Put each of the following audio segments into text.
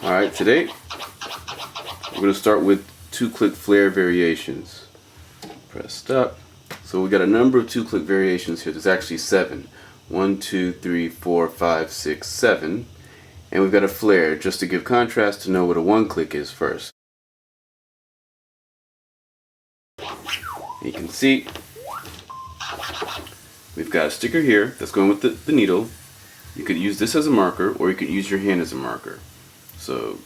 Alright, today we're going to start with 2-click flare variations. Press stop. So we got a number of 2-click variations here. There's actually 7. 1, 2, 3, 4, 5, 6, 7. And we've got a flare just to give contrast to know what a 1-click is first. You can see we've got a sticker here that's going with the needle. You could use this as a marker, or you could use your hand as a marker. So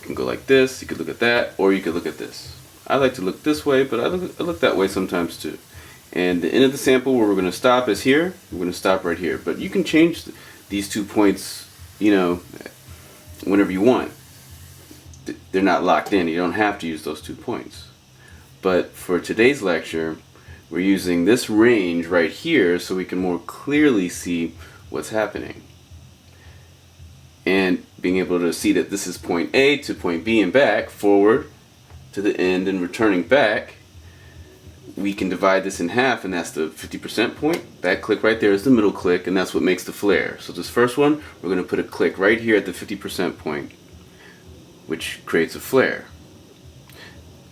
you can go like this, you could look at that, or you could look at this. I like to look this way, but I look that way sometimes too. And the end of the sample where we're going to stop is here. We're going to stop right here. But you can change these 2 points, you know, whenever you want. They're not locked in. You don't have to use those 2 points. But for today's lecture, we're using this range right here so we can more clearly see what's happening. And being able to see that this is point A to point B and back, forward to the end and returning back, we can divide this in half, and that's the 50% point. That click right there is the middle click, and that's what makes the flare. So this first one, we're going to put a click right here at the 50% point, which creates a flare.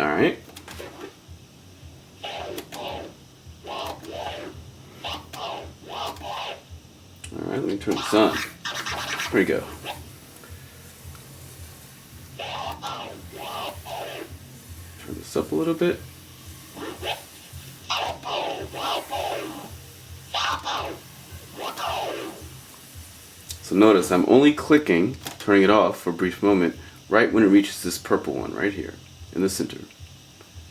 Alright. Alright, let me turn this on. There we go. Turn this up a little bit. So notice I'm only clicking, turning it off for a brief moment, right when it reaches this purple one right here in the center,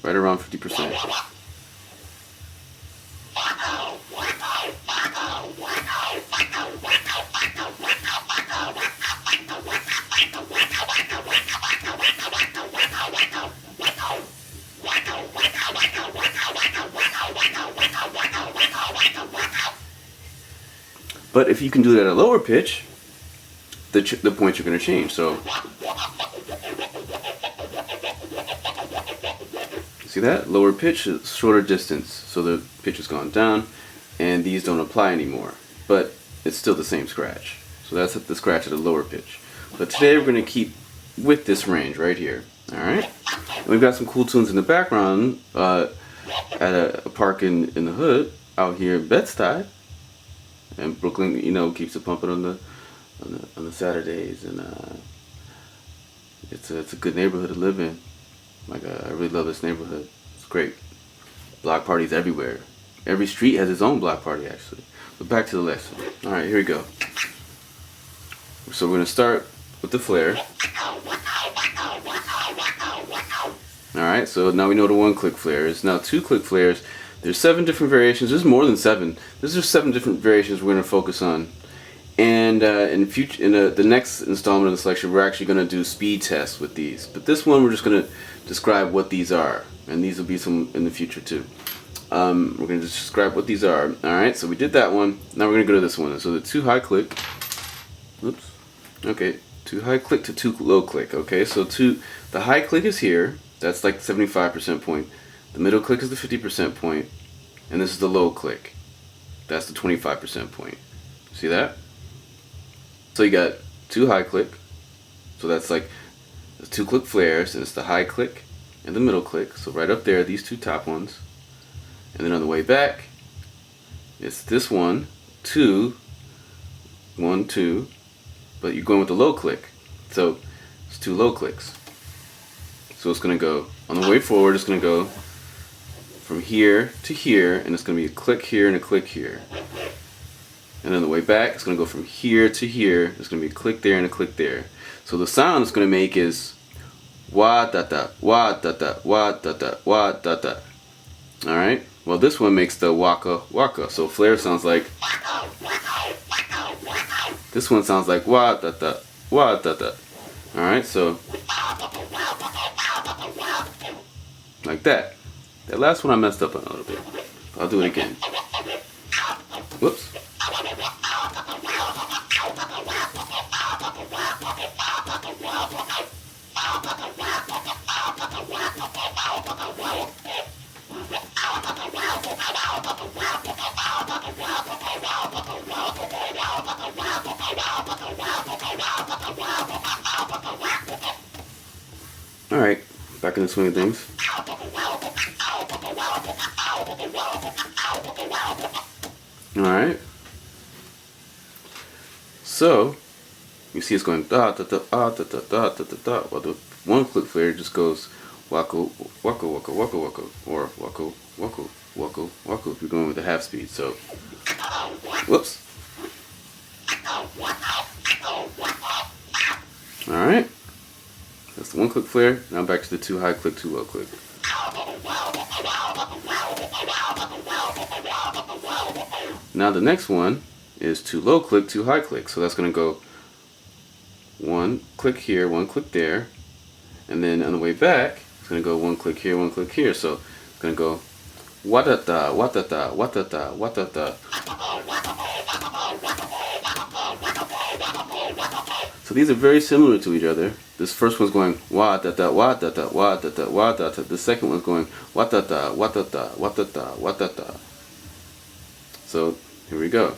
right around 50%. But if you can do that at a lower pitch, the points are going to change. So, see that? Lower pitch is shorter distance, so the pitch has gone down, and these don't apply anymore. But it's still the same scratch. So that's the scratch at a lower pitch. But today we're going to keep with this range right here. Alright? And we've got some cool tunes in the background at a park in the hood out here in Bed-Stuy. And Brooklyn, you know, keeps it pumping on the Saturdays, and it's a good neighborhood to live in. Like I really love this neighborhood. It's great. Block parties everywhere. Every street has its own block party actually. But back to the lesson. All right, here we go. So we're gonna start with the flare. All right, so now we know the 1-click flare is. Now 2-click flares. There's 7 different variations. There's more than 7. There's just 7 different variations we're going to focus on. And in the next installment of this lecture, we're actually going to do speed tests with these. But this one, we're just going to describe what these are. And these will be some in the future too. We're going to just describe what these are. Alright, so we did that one. Now we're going to go to this one. So the 2 high click. Oops. Okay, 2 high click to 2 low click. Okay, so the high click is here. That's like the 75% point. The middle click is the 50% point, and this is the low click. That's the 25% point. See that? So you got 2 high click, so that's like the 2-click flares, and it's the high click and the middle click. So right up there, these 2 top ones, and then on the way back, it's this 1, 2, 1, 2, but you're going with the low click. So it's 2 low clicks. So it's going to go on the way forward. It's going to go from here to here, and it's going to be a click here and a click here. And on the way back, it's going to go from here to here. There's going to be a click there and a click there. So the sound it's going to make is wah da da, wah da da, wah da da, wah da da. Alright? Well, this one makes the waka waka. So flare sounds like. This one sounds like wah da da, wah da da. Alright, so. Like that. That last one I messed up on a little bit. I'll do it again. Whoops. Alright, back in the swing of things. Alright. So, you see it's going da da da da da da da da da da. Well, the one click flare just goes wacko wacko wacko wacko wacko, or wacko wacko wacko wacko if you're going with the half speed. So, whoops. Alright. That's the one click flare. Now back to the 2 high click, 2 low click. Now the next one is 2 low click, 2 high click. So that's going to go 1 click here, 1 click there. And then on the way back, it's going to go 1 click here, 1 click here. So it's going to go wa-da-da, wa-da-da, wa-da-da, wa-da-da. So these are very similar to each other. This first one's going wa-da-da, wa-da-da, wa-da-da, wa-da-da. The second one's going wa-da-da, wa-da-da, wa-da-da, wa-da-da. So here we go.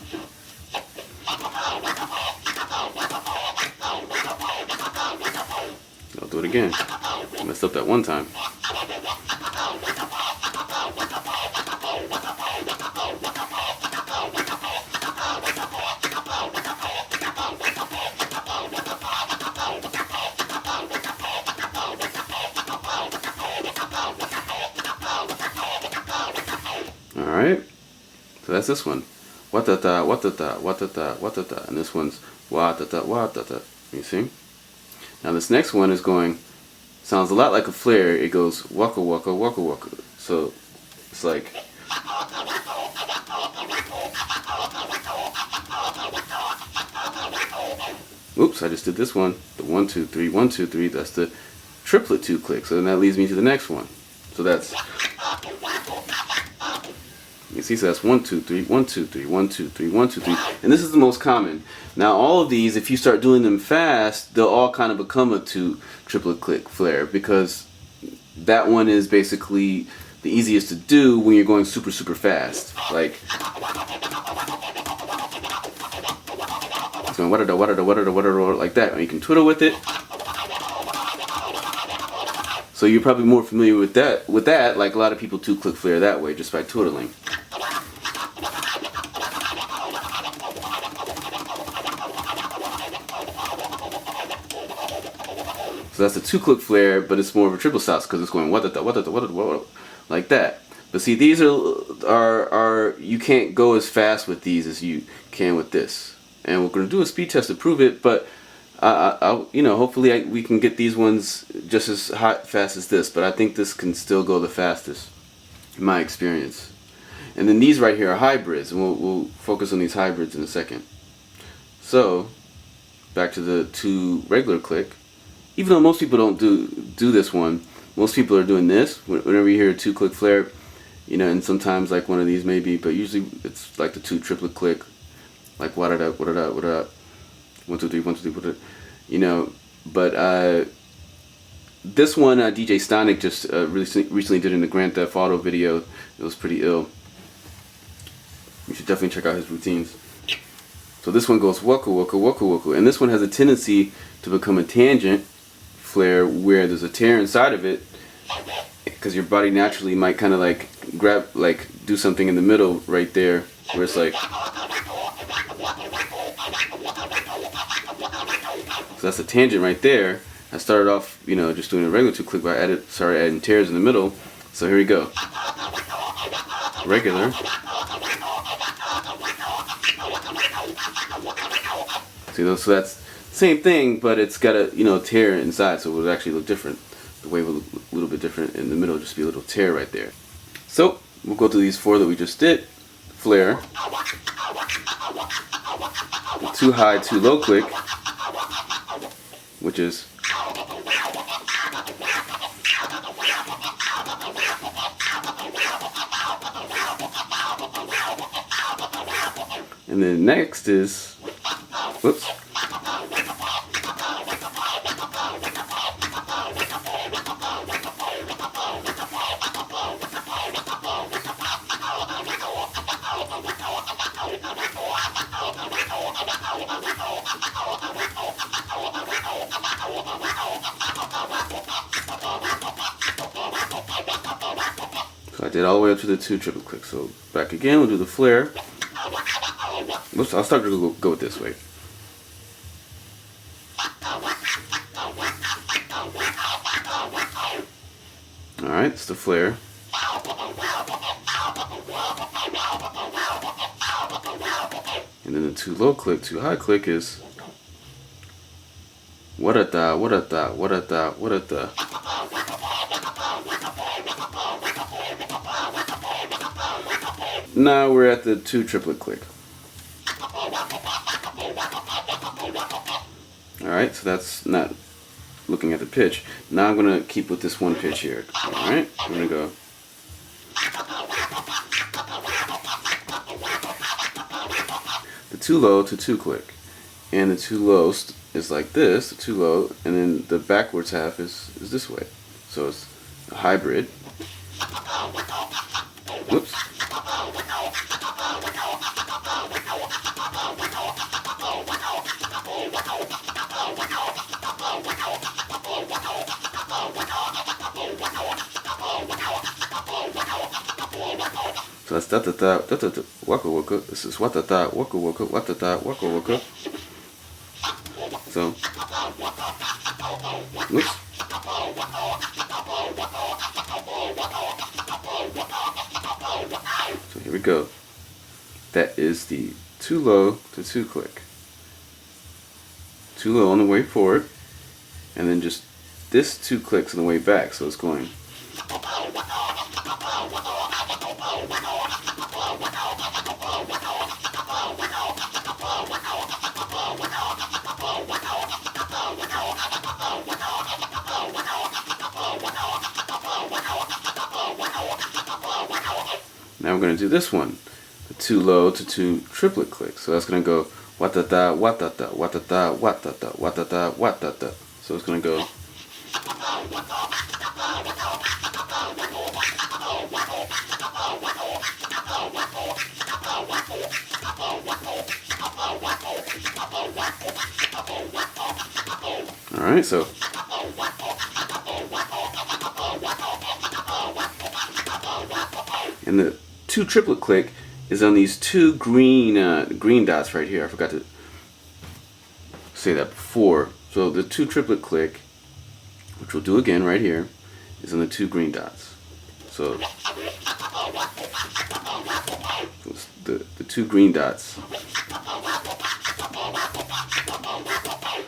I'll do it again. I messed up that one time. Alright, so that's this one. Wa-da-da, wa-da-da, wa-da-da, wa-da-da. And this one's wa-da-da, wa-da-da. You see? Now this next one is going, sounds a lot like a flare. It goes waka waka waka waka. So it's like, oops, I just did this one. The 1 2 3 1 2 3. That's the triplet 2 click. So then that leads me to the next one. So that's, you see, so that's 1 2 3 1 2 3 1 2 3 1 2 3, and this is the most common. Now all of these, if you start doing them fast, they'll all kind of become a 2 triplet click flare, because that one is basically the easiest to do when you're going super fast. Like, it's going wada da wada da wada da wada da like that, and you can twiddle with it. So you're probably more familiar with that. Like a lot of people 2 click flare that way, just by twiddling. So that's a 2 click flare, but it's more of a triple stop because it's going what like that. But see, these are you can't go as fast with these as you can with this. And we're going to do a speed test to prove it, but you know, hopefully we can get these ones just as fast as this. But I think this can still go the fastest, in my experience. And then these right here are hybrids, and we'll focus on these hybrids in a second. So back to the 2 regular click. Even though most people don't do this one, most people are doing this. Whenever you hear a 2 click flare, you know, and sometimes like one of these maybe, but usually it's like the 2 triplet click, like what up, 1 2 3 1 2 3, what up, you know. But this one DJ Stonic just recently did in the Grand Theft Auto video. It was pretty ill. You should definitely check out his routines. So this one goes waka waka waka waka, and this one has a tendency to become a tangent flare where there's a tear inside of it, because your body naturally might kind of like grab, like do something in the middle right there, where it's like, so that's a tangent right there. I started off, you know, just doing a regular 2 click, but I started adding tears in the middle. So here we go. Regular. See, so that's same thing, but it's got a, you know, tear inside, so it would actually look different. The wave would look a little bit different in the middle, just be a little tear right there. So we'll go through these 4 that we just did. Flare, 2 high, 2 low click, which is, and then next is, whoops, did all the way up to the 2 triplet clicks. So back again, we'll do the flare. Oops, I'll start to go this way. Alright, it's the flare. And then the 2 low click, 2 high click is what at the. Now we're at the 2 triplet click. Alright, so that's not looking at the pitch. Now I'm going to keep with this one pitch here. Alright, I'm going to go. The 2 low to 2 click. And the 2 low is like this, the 2 low, and then the backwards half is this way. So it's a hybrid. Whoops. So that's da waka waka. This is waka waka waka waka waka. So, whoops. So here we go. That is the 2 low to 2 click. 2 low on the way forward, and then just this 2 clicks on the way back. So it's going. Now we're going to do this one, the 2 low to 2 triplet click. So that's going to go watata watata watata watata watata watata. So it's going to go. All right, so. And the 2 triplet click is on these 2 green dots right here. I forgot to say that before. So the 2 triplet click, which we'll do again right here, is on the 2 green dots. So it's the 2 green dots.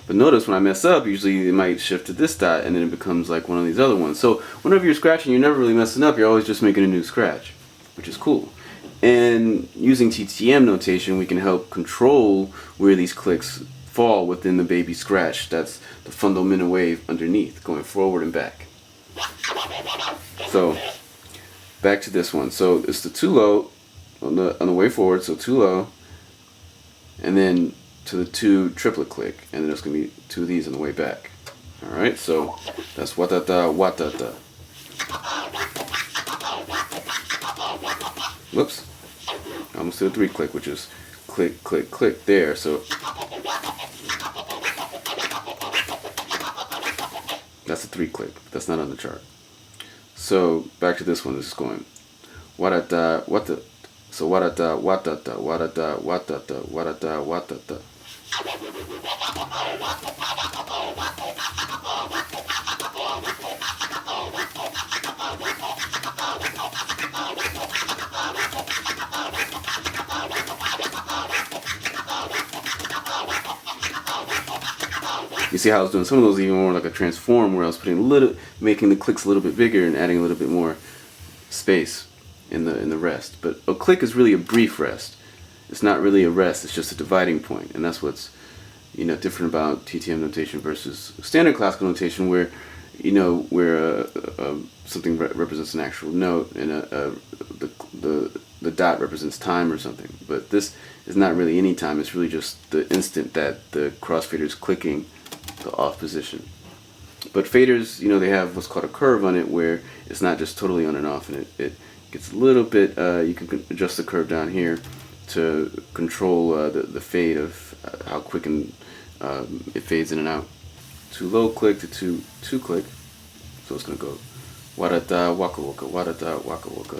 But notice when I mess up, usually it might shift to this dot and then it becomes like one of these other ones. So whenever you're scratching, you're never really messing up. You're always just making a new scratch, which is cool. And using TTM notation, we can help control where these clicks fall within the baby scratch. That's the fundamental wave underneath, going forward and back. So back to this one. So it's the 2 low on the way forward. So 2 low, and then to the 2 triplet click, and then there's going to be 2 of these on the way back. All right. So that's watata watata. Whoops. I almost did a 3 click, which is click, click, click there. So that's a 3 click. That's not on the chart. So back to this one. This is going watata watata. So watata watata watata watata watata watata. You see how I was doing some of those even more like a transform, where I was making the clicks a little bit bigger and adding a little bit more space in the rest. But a click is really a brief rest. It's not really a rest. It's just a dividing point, and that's what's different about TTM notation versus standard classical notation, where something represents an actual note and the dot represents time or something. But this is not really any time. It's really just the instant that the crossfader is clicking the off position. But faders, they have what's called a curve on it, where it's not just totally on and off, and it gets a little bit. You can adjust the curve down here to control the fade of how quick and it fades in and out. 2 low click to 2 click, so it's going to go Wa-da-da, waka-waka, wa-da-da, waka-waka.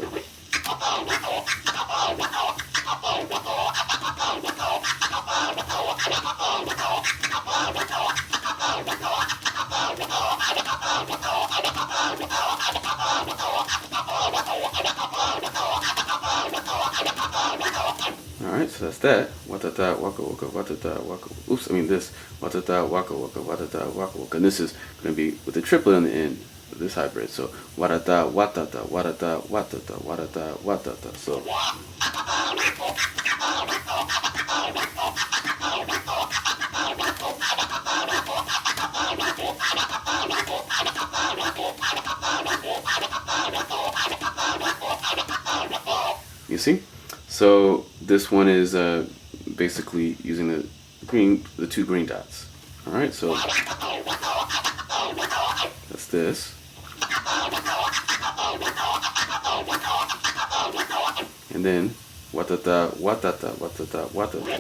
Alright, so that's that. Wa-da-da, waka-waka, wa-da-da, waka. Oops, I mean this. Wa-da-da, waka-waka, wa-da-da, waka-waka. And this is going to be with the triplet on the end. This hybrid. So wa-da-da, wa-da-da, wa-da-da, wa-da-da, wa-da-da, wa-da-da. So you see? So this one is basically using the two green dots. All right, so that's this. And then wa-da-da, wa-da-da, wa-da-da, wa-da-da.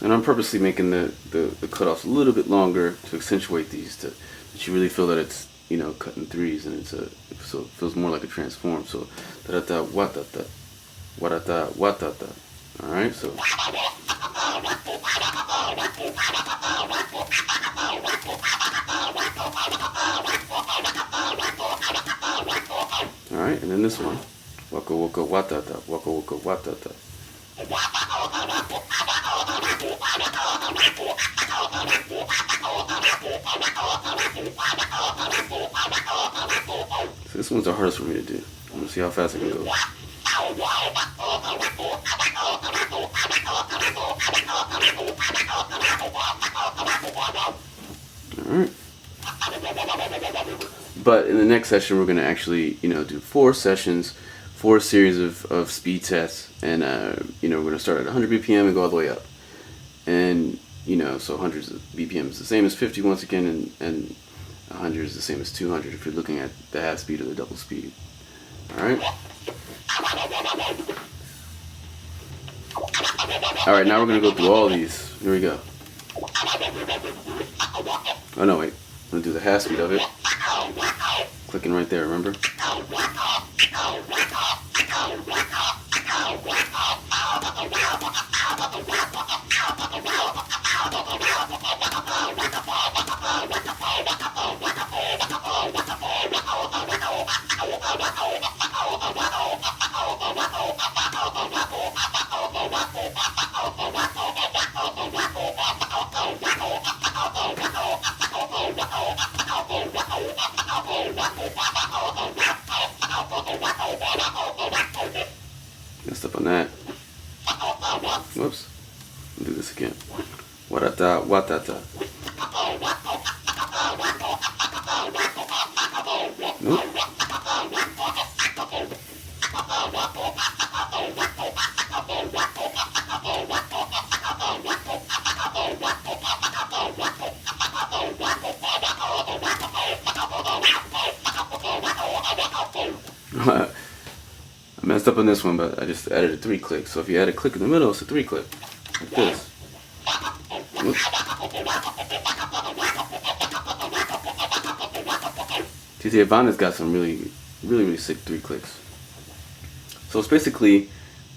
And I'm purposely making the cutoffs a little bit longer to accentuate these, that you really feel that it's, you know, cut in threes, and so it feels more like a transform. So da-da-da, wa-da-da, wa-da-da, wa-da-da. All right, so. All right, and then this one, waka waka wa-da-da, waka waka wa-da-da. So this one's the hardest for me to do. I'm gonna see how fast I can go. Alright. But in the next session, we're going to actually, you know, do 4 sessions, 4 series of speed tests, and you know, we're going to start at 100 BPM and go all the way up. And you know, so 100 BPM is the same as 50 once again, and 100 is the same as 200 if you're looking at the half speed or the double speed. Alright? Alright, now we're going to go through all these. Here we go. Oh no, wait. I'm going to do the half speed of it. Clicking right there, remember? Messed up on that. Whoops. I'll do this again. Wa-da-da, wa-da-da. Nope. I messed up on this one, but I just added a 3 click. So if you add a click in the middle, it's a 3 click. Like this. Oops. TT Ivana's got some really sick 3 clicks. So it's basically,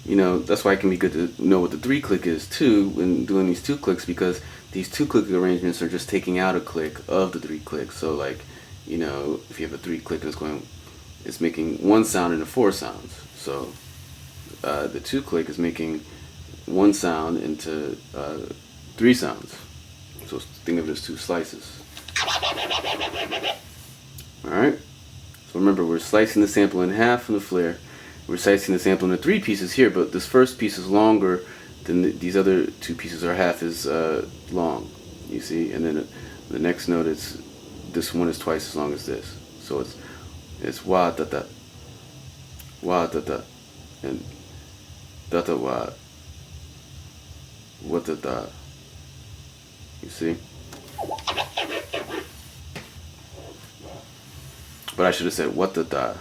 you know, that's why it can be good to know what the 3 click is too when doing these 2 clicks, because these 2 click arrangements are just taking out a click of the 3 clicks. So like, you know, if you have a 3 click and it's making 1 sound into 4 sounds. So the 2 click is making 1 sound into 3 sounds. So think of it as 2 slices. Alright, so remember, we're slicing the sample in half from the flare. We're slicing the sample into 3 pieces here, but this first piece is longer than these other 2 pieces are half as long, you see? And then the next note, this one is twice as long as this. So it's wa-da-da, wa-da-da, and da-da-wa, wa-da-da, you see? But I should have said what-da-da,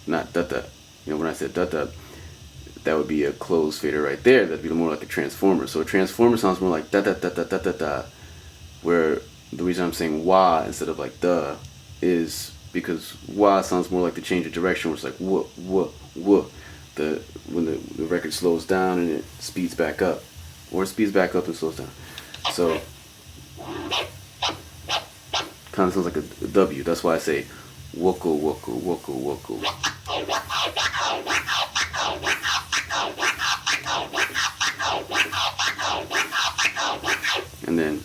not da-da, You know, when I said da da, that would be a closed fader right there. That'd be more like a transformer. So a transformer sounds more like da da da da da da da. Where the reason I'm saying wah instead of like duh is because wah sounds more like the change of direction, where it's like wah wah wah. When the record slows down and it speeds back up, or it speeds back up and slows down. So kind of sounds like a W. That's why I say woko woko woko woko. And then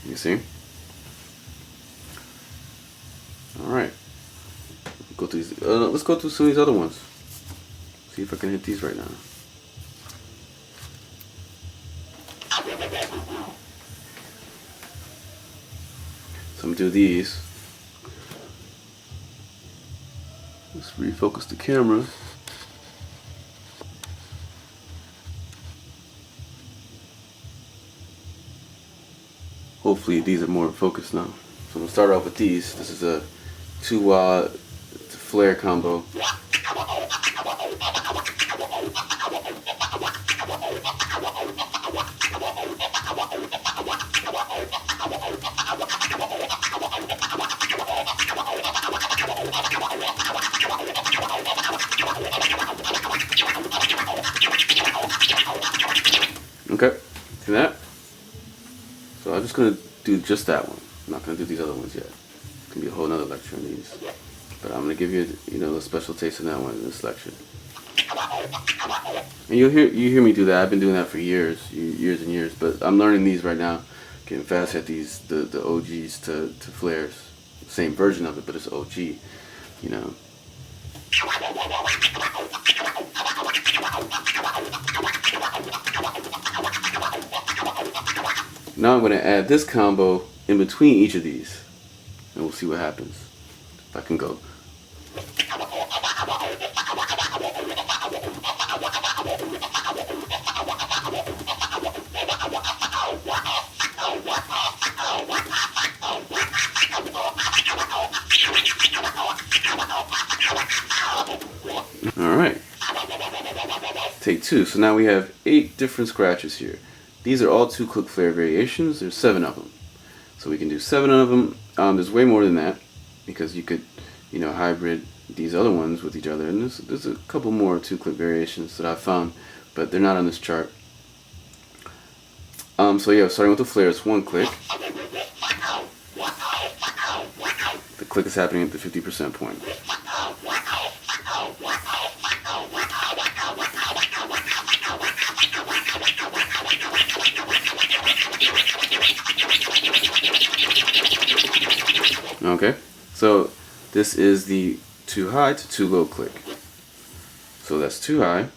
you see. All right. Go through these. Let's go through some of these other ones. See if I can hit these right now. So I'm gonna do these. Let's refocus the camera. Hopefully these are more focused now. So I'm gonna start off with these. This is a 2-wah flare combo. Okay, see that? So I'm just gonna do just that one. I'm not gonna do these other ones yet. It's gonna be a whole nother lecture on these. But I'm gonna give you, a special taste of that one in this lecture. And you hear me do that. I've been doing that for years and years. But I'm learning these right now, getting fast at these, the OGs to flares. Same version of it, but it's OG. You know. Now I'm gonna add this combo in between each of these, and we'll see what happens. If I can go. Alright. Take 2. So now we have 8 different scratches here. These are all 2-click flare variations. There's 7 of them. So we can do 7 of them. There's way more than that, because you could, hybrid these other ones with each other. And there's a couple more 2-click variations that I've found, but they're not on this chart. So yeah, starting with the flare, it's 1 click. The click is happening at the 50% point. Okay, so this is the 2 high to 2 low click. So that's 2 high,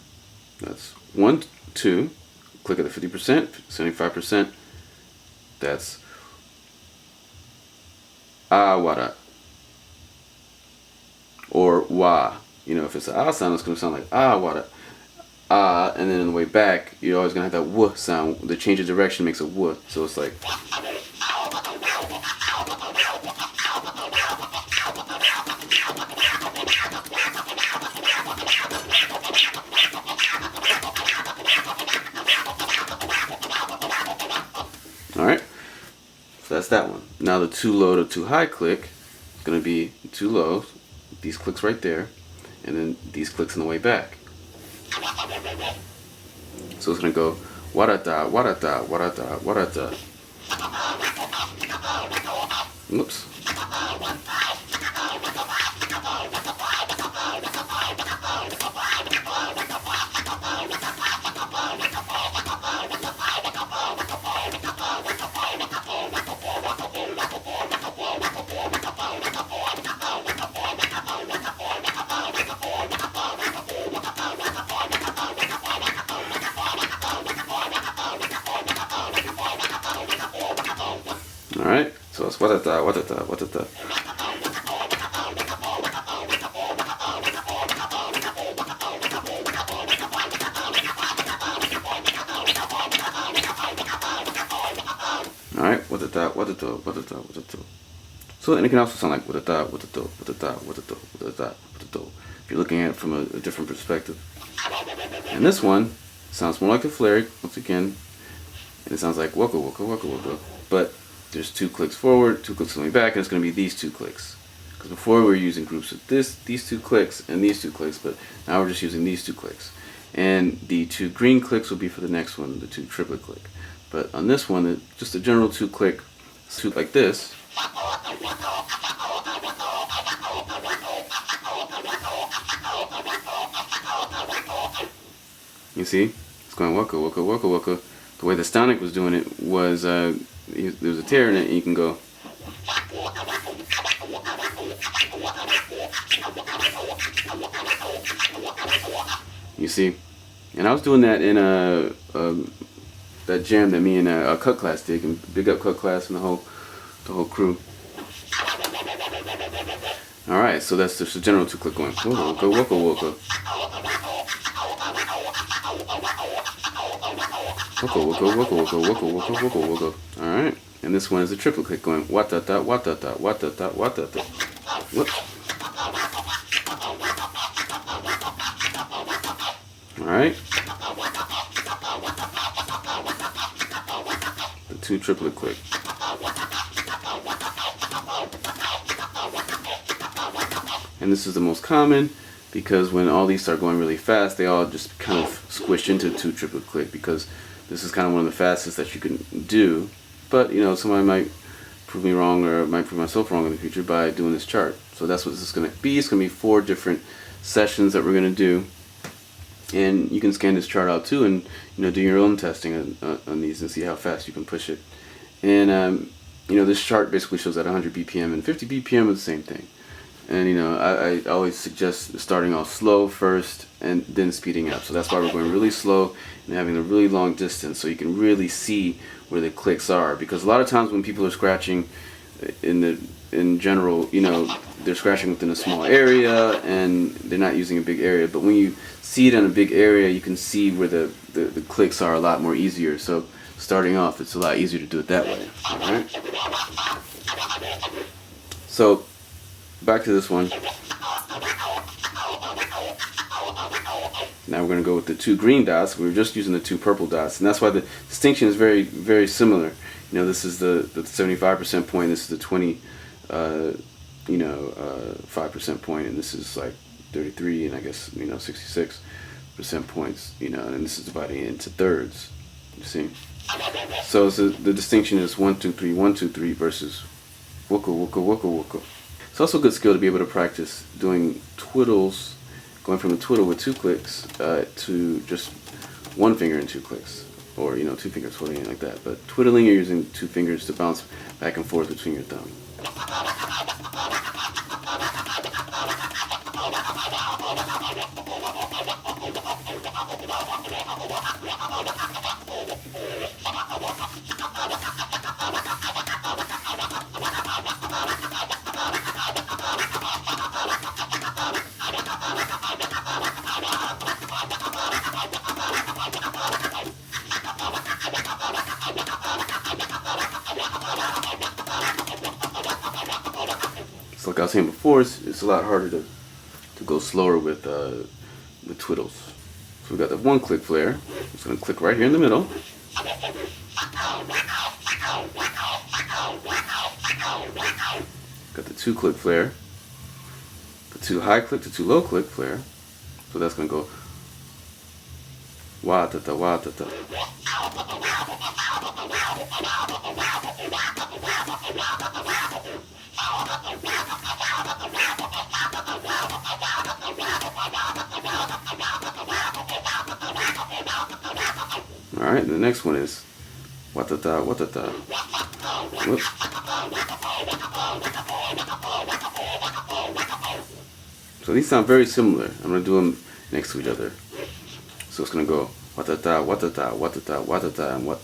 that's 1, 2, click at the 50%, 75%, that's wada, or wa. If it's an ah sound, it's going to sound like wada, and then on the way back, you're always going to have that w sound. The change of direction makes a w, so it's like. Alright, so that's that one. Now the 2 low to 2 high click is going to be 2 lows, these clicks right there, and then these clicks on the way back. So it's going to go warata, warata, warata, warata. Whoops. Alright, so it's watata, watata, watata. Alright, watata, watata, watata, watata. So, and it can also sound like with a dot, with a do, with a dot, with a do, with a dot, with a do, if you're looking at it from a different perspective. And this one sounds more like a flare, once again, and it sounds like waka waka waka waka, but there's 2 clicks forward, 2 clicks coming back, and it's going to be these 2 clicks. Because before we were using groups with these 2 clicks and these 2 clicks, but now we're just using these 2 clicks. And the 2 green clicks will be for the next one, the 2 triplet click. But on this one, just a general 2 click, suit like this. You see, it's going waka waka waka waka. The way the Stonic was doing it was there was a tear in it, and you can go. You see, and I was doing that in that jam that me and Cut Class did. And big up Cut Class and the whole crew. All right, so that's just a general 2 click going. Waka waka waka. Waka waka waka waka waka waka waka waka. All right, and this one is a triplet click going. Wata ta wata ta wata ta wata ta. Whoop. All right. The 2 triplet click. And this is the most common because when all these start going really fast, they all just kind of squish into 2 triplet click because this is kind of one of the fastest that you can do. But you know, somebody might prove me wrong or might prove myself wrong in the future by doing this chart. So that's what this is going to be. It's going to be 4 different sessions that we're going to do. And you can scan this chart out too, and you know, do your own testing on these and see how fast you can push it. And you know, this chart basically shows at 100 BPM and 50 BPM is the same thing. And you know, I always suggest starting off slow first and then speeding up. So that's why we're going really slow and having a really long distance, so you can really see where the clicks are. Because a lot of times when people are scratching in general, you know, they're scratching within a small area and they're not using a big area. But when you see it in a big area, you can see where the clicks are a lot more easier. So starting off, it's a lot easier to do it that way. All right. So back to this one. Now we're going to go with the 2 green dots. We were just using the 2 purple dots, and that's why the distinction is very, very similar. You know, this is the 75% point. This is the 5% point, and this is like 33, and I guess 66% points. You know, and this is dividing it into thirds. You see. So the distinction is 1 2 3 1 2 3 versus wooka wooka wooka wooka. It's also a good skill to be able to practice doing twiddles, going from a twiddle with 2 clicks to just 1 finger and 2 clicks, or 2 fingers twiddling like that. But twiddling, you're using 2 fingers to bounce back and forth between your thumb. So like I was saying before, it's a lot harder to go slower with twiddles. So we got the 1 click flare. It's going to click right here in the middle. Got the 2 click flare, the 2 high click, the 2 low click flare. So that's going to go wa ta ta wa ta ta. Alright, the next one is watata watata. Whoops. So these sound very similar. I'm going to do them next to each other. So it's going to go watata watata watata watata and what?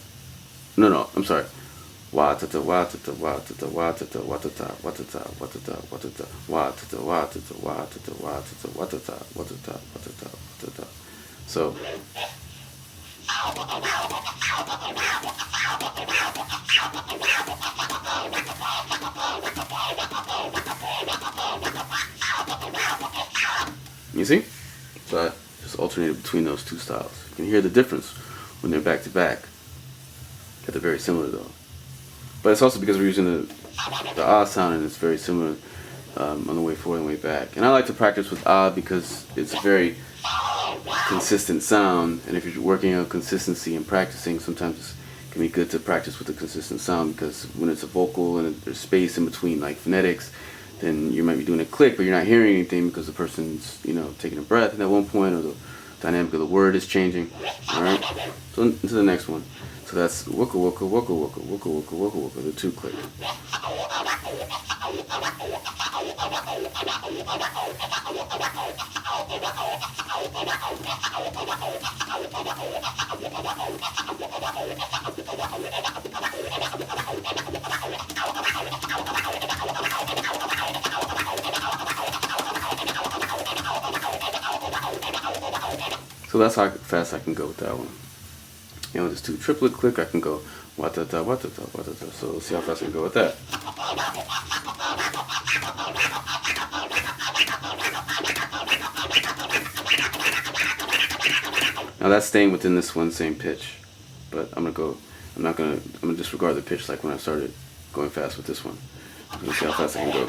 No, I'm sorry. Watata watata watata watata watata watata watata watata watata watata watata watata watata watata watata watata. So between those two styles. You can hear the difference when they're back to back. They're very similar though. But it's also because we're using the ah sound, and it's very similar on the way forward and way back. And I like to practice with ah because it's a very consistent sound, and if you're working on consistency and practicing, sometimes it can be good to practice with a consistent sound, because when it's a vocal and there's space in between, like phonetics, then you might be doing a click but you're not hearing anything because the person's, you know, taking a breath at one point, or the dynamic of the word is changing. Alright, so into the next one. So that's wooka wooka wooka wooka wooka wooka wooka wooka, the 2 click. So that's how fast I can go with that one. And with this 2 triplet click, I can go watata watata watata. So let's see how fast I can go with that. Now that's staying within this one same pitch, but I'm gonna disregard the pitch like when I started going fast with this one. Let's see how fast I can go.